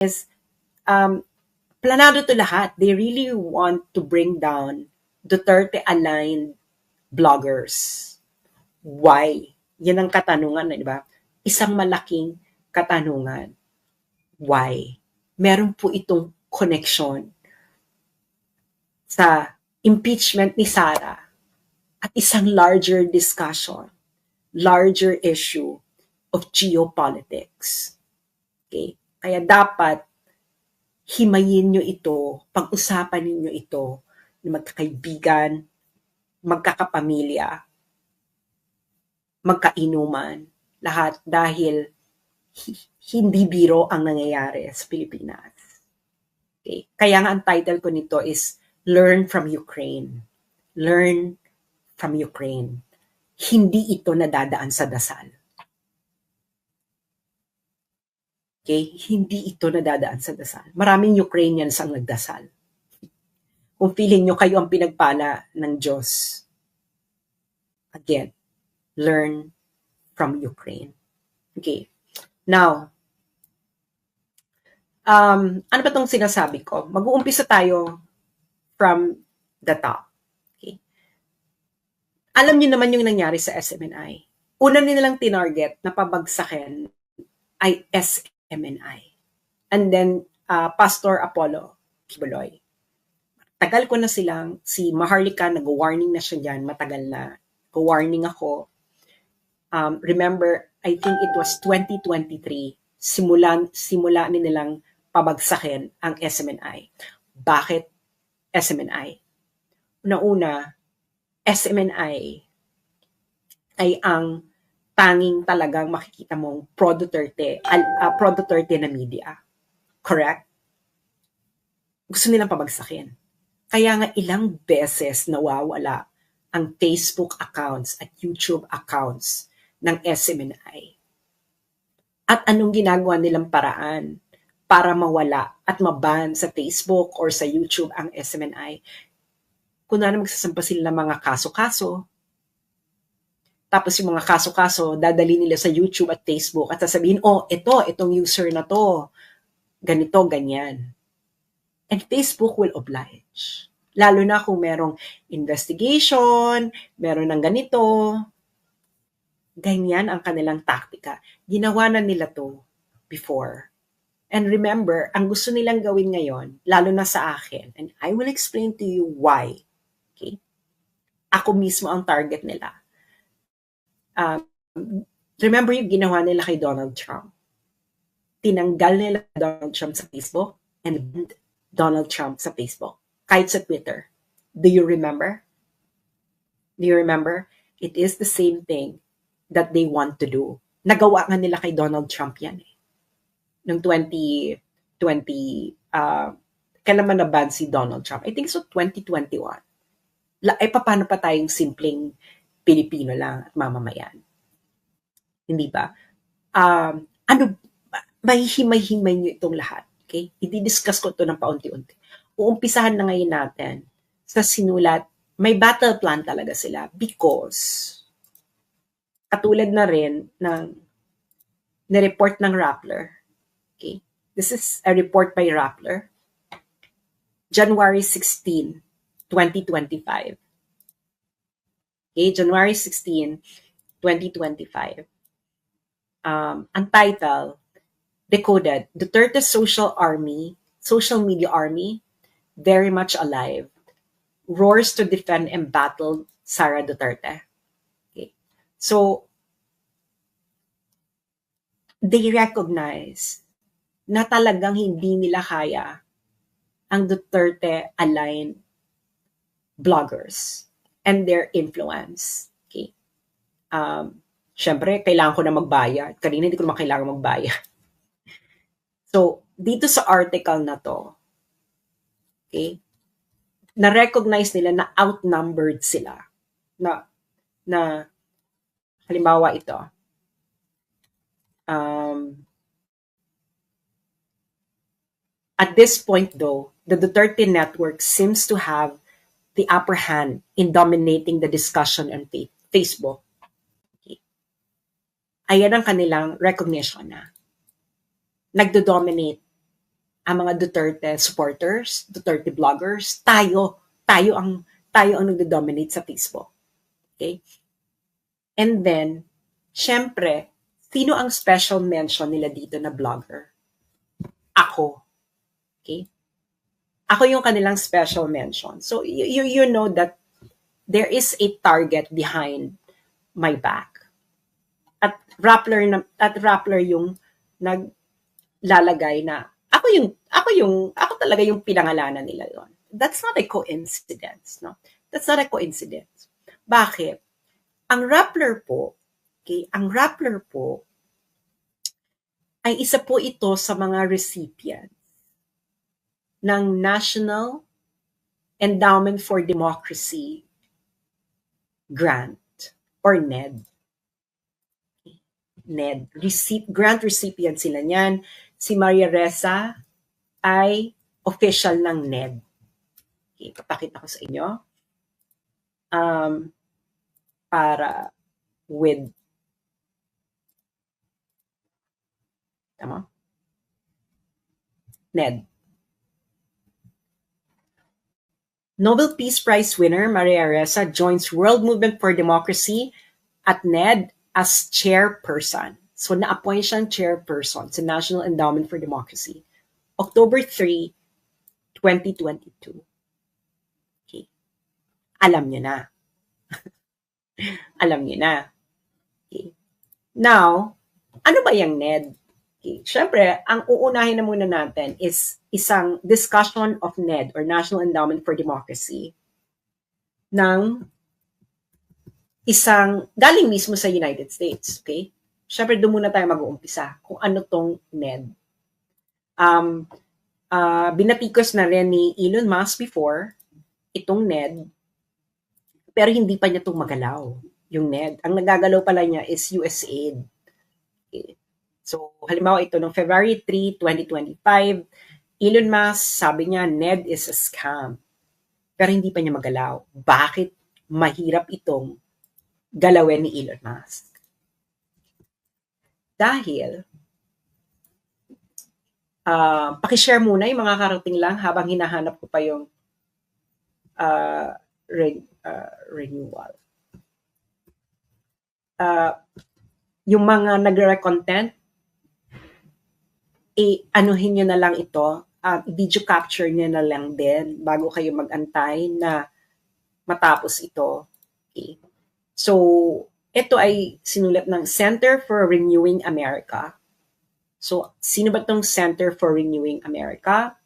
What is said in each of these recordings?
is, planado to lahat. They really want to bring down Duterte-aligned bloggers. Why? Yan ang katanungan, di ba? Isang malaking katanungan. Why? Meron po itong connection sa impeachment ni Sara at isang larger discussion, larger issue of geopolitics. Okay? Kaya dapat himayin nyo ito, pag-usapan ninyo ito ng magkakaibigan, magkakapamilya, magkainuman, lahat dahil hindi biro ang nangyayari sa Pilipinas. Okay? Kaya nga ang title ko nito is Learn from Ukraine. Learn from Ukraine. Hindi ito nadadaan sa dasal. Okay? Hindi ito nadadaan sa dasal. Maraming Ukrainians ang nagdasal. Kung feeling nyo kayo ang pinagpala ng Diyos. Again, learn from Ukraine. Okay. Now, ano ba itong sinasabi ko? Mag-uumpisa tayo from the top. Okay. Alam niyo naman yung nangyari sa SMNI. Una nilang tinarget na pabagsakin ay SMNI. And then, Pastor Apollo Kibuloy. Tagal ko na silang, si Maharlika, nag-warning na siya dyan, matagal na. Go-warning ako. Remember, I think it was 2023, simula nilang pabagsakin ang SMNI. Bakit SMNI? Una-una, SMNI ay ang tanging talagang makikita mong pro-Duterte na media. Correct? Gusto nilang pabagsakin. Kaya nga ilang beses nawawala ang Facebook accounts at YouTube accounts ng SMNI. At anong ginagawa nilang paraan para mawala at maban sa Facebook or sa YouTube ang SMNI? Kung na magsasampa sila ng mga kaso-kaso, tapos yung mga kaso-kaso, dadali nila sa YouTube at Facebook at sasabihin, itong user na to, ganito, ganyan. And Facebook will oblige. Lalo na kung merong investigation, meron ng ganito. Ganyan ang kanilang taktika. Ginawa na nila to before. And remember, ang gusto nilang gawin ngayon, lalo na sa akin, and I will explain to you why. Okay? Ako mismo ang target nila. Remember yung ginawa nila kay Donald Trump. Tinanggal nila Donald Trump sa Facebook and Donald Trump sa Facebook. Kahit sa Twitter. Do you remember? Do you remember? It is the same thing that they want to do. Nagawa nga nila kay Donald Trump yan eh. Noong 2020, kailan man naban si Donald Trump? I think so 2021. Paano pa tayong simpleng Pilipino lang at mamamayan? Hindi ba? Mahihimay-himay nyo itong lahat. Okay? I-discuss ko ito ng paunti-unti. Uumpisahan na ngayon natin sa sinulat. May battle plan talaga sila because katulad na rin ng na-report ng Rappler. Okay? This is a report by Rappler. January 16, 2025. Okay? January 16, 2025. Ang title, Decoded, Duterte Social Media Army, very much alive, roars to defend and battle Sara Duterte. Okay. So, they recognize na talagang hindi nila kaya ang Duterte-aligned bloggers and their influence. Okay. Syempre, kailangan ko na magbayad. Kanina hindi ko naman kailangan magbayad. So, dito sa article na to, okay, na-recognize nila na outnumbered sila. Na halimbawa ito, at this point though, the Duterte network seems to have the upper hand in dominating the discussion on Facebook. Okay. Ayan ang kanilang recognition na nagdo-dominate ang mga Duterte supporters, Duterte bloggers, tayo ang nagdo-dominate sa Facebook. Okay? And then, syempre, sino ang special mention nila dito na blogger? Ako. Okay? Ako yung kanilang special mention. So, you know that there is a target behind my back. At Rappler yung naglalagay na ako talaga yung pinangalanan nila doon. That's not a coincidence, no? That's not a coincidence. Bakit? Ang Rappler po ay isa po ito sa mga recipient ng National Endowment for Democracy grant or NED. Grant recipient sila niyan. Si Maria Ressa ay official ng NED. Okay, papakita ko sa inyo. Para with tama? NED. Nobel Peace Prize winner Maria Ressa joins World Movement for Democracy at NED as chairperson. So, na-appoint siyang chairperson sa National Endowment for Democracy. October 3, 2022. Okay. Alam niyo na. Alam niyo na. Okay. Now, ano ba yung NED? Okay. Siyempre, ang uunahin na muna natin is isang discussion of NED or National Endowment for Democracy ng isang galing mismo sa United States. Okay? Siyempre, doon muna tayo mag-uumpisa kung ano tong NED. Binatikos na rin ni Elon Musk before itong NED, pero hindi pa niya itong magalaw, yung NED. Ang nagagalaw pala niya is USAID. Okay. So, halimbawa ito, noong February 3, 2025, Elon Musk, sabi niya, NED is a scam. Pero hindi pa niya magalaw. Bakit mahirap itong galawin ni Elon Musk? Dahil, pakishare muna yung mga karating lang habang hinahanap ko pa yung renewal. Yung mga nagre-content, anuhin nyo na lang ito, video capture nyo na lang din bago kayo mag-antay na matapos ito. Okay. So, ito ay sinulat ng Center for Renewing America. So, sino ba itong Center for Renewing America?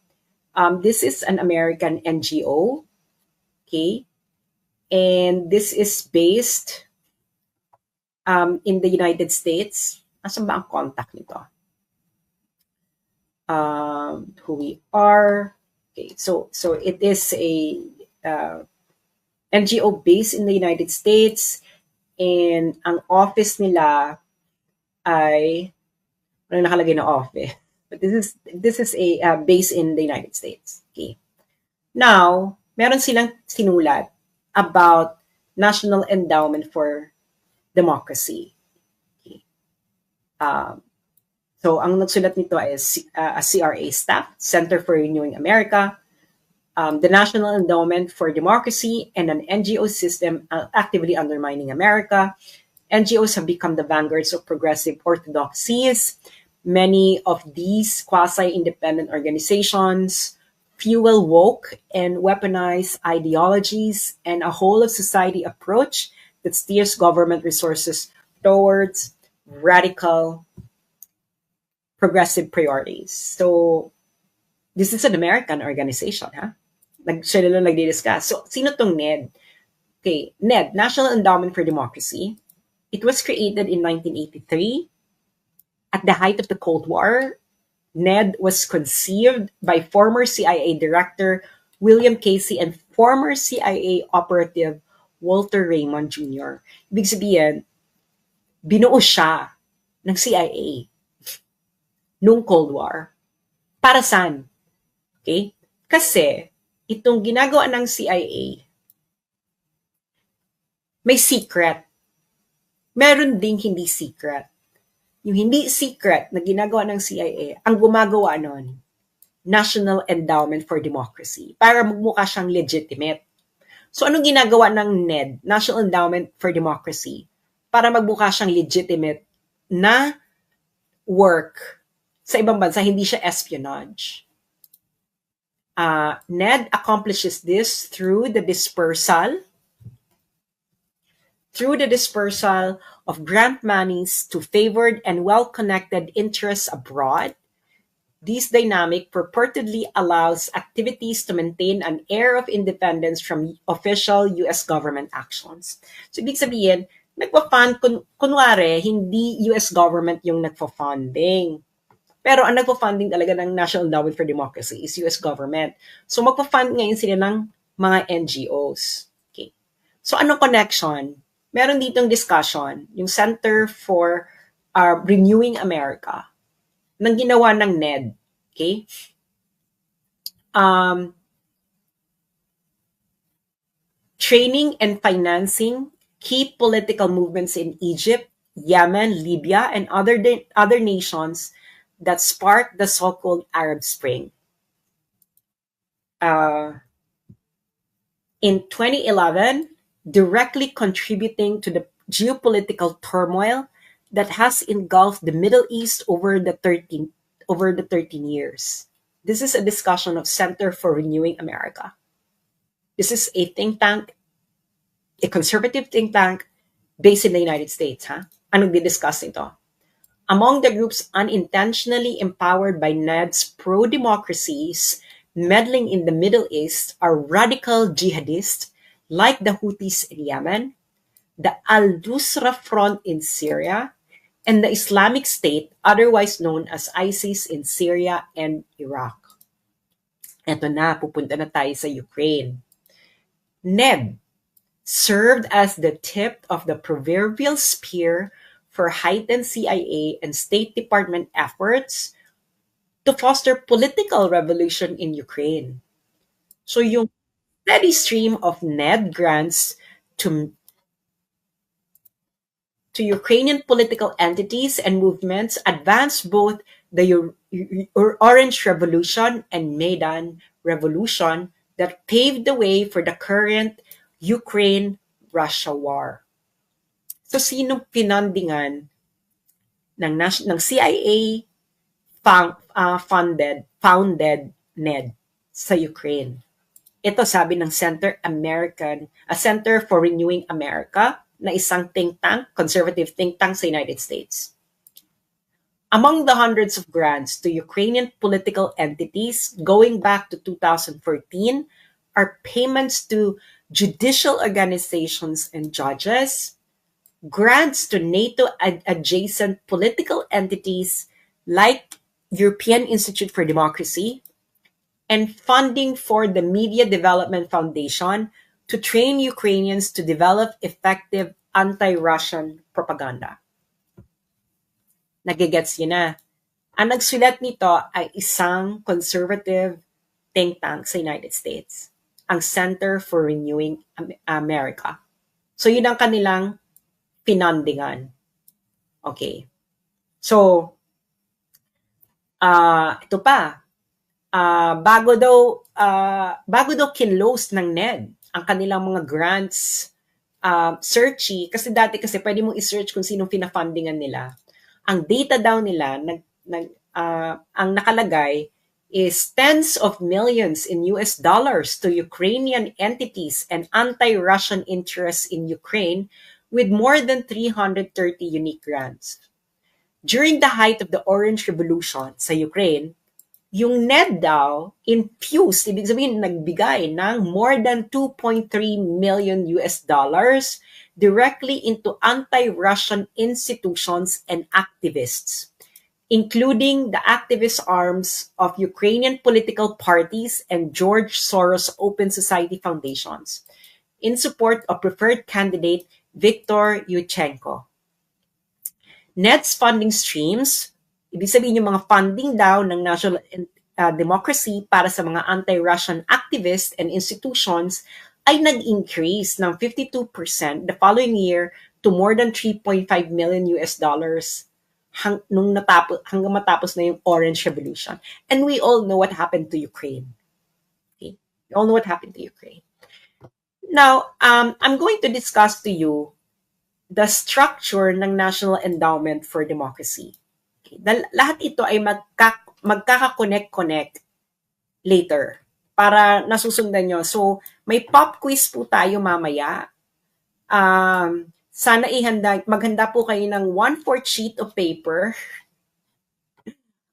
This is an American NGO. Okay. And this is based in the United States. Asan ba ang contact nito? Who we are. Okay, so it is a NGO based in the United States, and ang office nila ay ano nakalagay na office, but this is a base in the United States. Okay. Now, meron silang sinulat about National Endowment for Democracy. Okay. So, ang nagsulat nito is a CRA staff, Center for Renewing America, the National Endowment for Democracy, and an NGO system actively undermining America. NGOs have become the vanguards of progressive orthodoxies. Many of these quasi-independent organizations fuel woke and weaponized ideologies and a whole-of-society approach that steers government resources towards radical progressive priorities. So, this is an American organization, ha? Sila lang nagdi-discuss. So, sino tong NED? Okay, NED, National Endowment for Democracy. It was created in 1983. At the height of the Cold War, NED was conceived by former CIA Director William Casey and former CIA operative Walter Raymond Jr. Ibig sabihin, binuo siya ng CIA nung Cold War. Para saan? Okay? Kasi, itong ginagawa ng CIA, may secret. Meron ding hindi secret. Yung hindi secret na ginagawa ng CIA, ang gumagawa nun, National Endowment for Democracy para magmukha siyang legitimate. So anong ginagawa ng NED, National Endowment for Democracy, para magmukha siyang legitimate na work sa ibang bansa, hindi siya espionage? NED accomplishes this through the dispersal of grant monies to favored and well-connected interests abroad. This dynamic purportedly allows activities to maintain an air of independence from official US government actions. So, ibig sabihin, nagpa-fund, kunwari, hindi US government yung nagpa-funding. Pero ang nagpa-funding talaga ng National Endowment for Democracy is US government. So, magpa-fund ngayon sila ng mga NGOs. Okay. So, anong connection? Meron ditong discussion, yung Center for Renewing America, nang ginawa ng NED. Okay? Training and financing key political movements in Egypt, Yemen, Libya, and other nations that sparked the so-called Arab Spring. In 2011, directly contributing to the geopolitical turmoil that has engulfed the Middle East over the 13 years. This is a discussion of Center for Renewing America. This is a think tank, a conservative think tank based in the United States. Anong di-discuss ito? Among the groups unintentionally empowered by NED's pro-democracies meddling in the Middle East are radical jihadists like the Houthis in Yemen, the Al-Nusra Front in Syria, and the Islamic State, otherwise known as ISIS in Syria and Iraq. Eto na, pupunta na tayo sa Ukraine. NED served as the tip of the proverbial spear for heightened CIA and State Department efforts to foster political revolution in Ukraine. So yung steady stream of NED grants to Ukrainian political entities and movements advanced both the Orange Revolution and Maidan Revolution that paved the way for the current Ukraine-Russia war. So, sinong pinandingan ng CIA founded NED sa Ukraine? Ito sabi ng Center for Renewing America, na isang think tank, conservative think tank sa United States. Among the hundreds of grants to Ukrainian political entities going back to 2014 are payments to judicial organizations and judges, grants to NATO-adjacent political entities like European Institute for Democracy, and funding for the Media Development Foundation to train Ukrainians to develop effective anti-Russian propaganda. Nagigets yun na. Ang nagsulat nito ay isang conservative think tank sa United States, ang Center for Renewing America. So yun ang kanilang pinandingan. Okay. So, ito pa. Bago daw kinlose ng NED ang kanilang mga grants, searchy, kasi dati pwede mong i-search kung sinong pinafundingan nila. Ang data daw nila, ang nakalagay is tens of millions in US dollars to Ukrainian entities and anti-Russian interests in Ukraine with more than 330 unique grants. During the height of the Orange Revolution sa Ukraine, yung NED daw infused, ibig sabihin nagbigay ng more than 2.3 million US dollars directly into anti-Russian institutions and activists, including the activist arms of Ukrainian political parties and George Soros Open Society Foundations, in support of preferred candidate Viktor Yushchenko. NED's funding streams, ibig sabihin yung mga funding daw ng National Democracy para sa mga anti-Russian activists and institutions ay nag-increase ng 52% the following year to more than 3.5 million US dollars. hanggang matapos na yung Orange Revolution. And we all know what happened to Ukraine. Okay? We all know what happened to Ukraine. Now, I'm going to discuss to you the structure ng National Endowment for Democracy. Okay? Lahat ito ay magkaka-connect later para nasusundan nyo. So, may pop quiz po tayo mamaya. Sana maghanda po kayo ng 1/4 sheet of paper.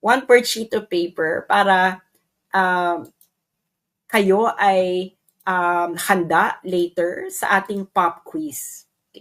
1/4 sheet of paper para kayo ay handa later sa ating pop quiz.